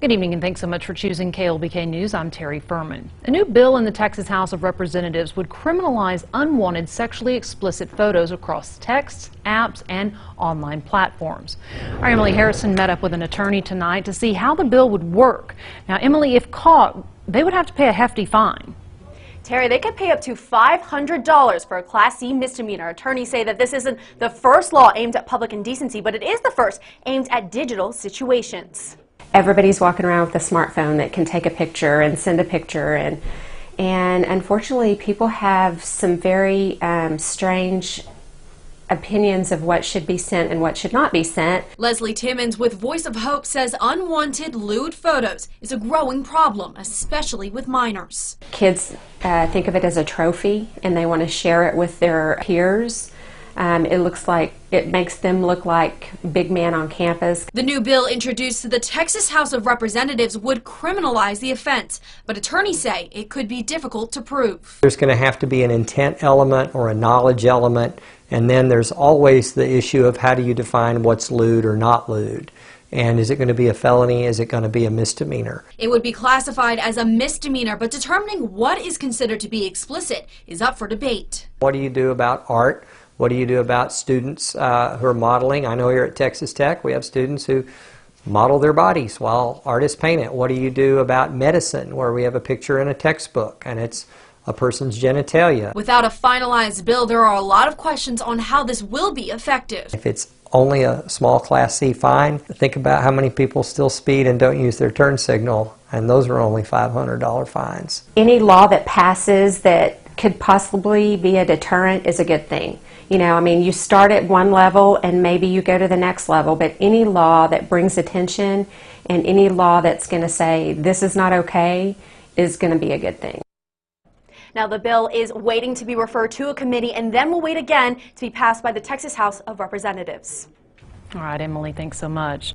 Good evening and thanks so much for choosing KLBK News. I'm Terry Furman. A new bill in the Texas House of Representatives would criminalize unwanted sexually explicit photos across texts, apps, and online platforms. Our Emily Harrison met up with an attorney tonight to see how the bill would work. Now, Emily, if caught, they would have to pay a hefty fine. Terry, they could pay up to $500 for a Class C misdemeanor. Attorneys say that this isn't the first law aimed at public indecency, but it is the first aimed at digital situations. Everybody's walking around with a smartphone that can take a picture and send a picture, and unfortunately people have some very strange opinions of what should be sent and what should not be sent. Leslie Timmons with Voice of Hope says unwanted lewd photos is a growing problem, especially with minors. Kids think of it as a trophy and they want to share it with their peers. It makes them look like big man on campus. The new bill introduced to the Texas House of Representatives would criminalize the offense, but attorneys say it could be difficult to prove. There's going to have to be an intent element or a knowledge element, and then there's always the issue of how do you define what's lewd or not lewd. And is it going to be a felony? Is it going to be a misdemeanor? It would be classified as a misdemeanor, but determining what is considered to be explicit is up for debate. What do you do about art? What do you do about students who are modeling? I know here at Texas Tech we have students who model their bodies while artists paint it. What do you do about medicine, where we have a picture in a textbook and it's a person's genitalia? Without a finalized bill, there are a lot of questions on how this will be effective. If it's only a small Class C fine, think about how many people still speed and don't use their turn signal, and those are only $500 fines. Any law that passes that could possibly be a deterrent is a good thing. You know, I mean, you start at one level and maybe you go to the next level, but any law that brings attention and any law that's going to say this is not okay is going to be a good thing. Now, the bill is waiting to be referred to a committee and then will wait again to be passed by the Texas House of Representatives. All right, Emily, thanks so much.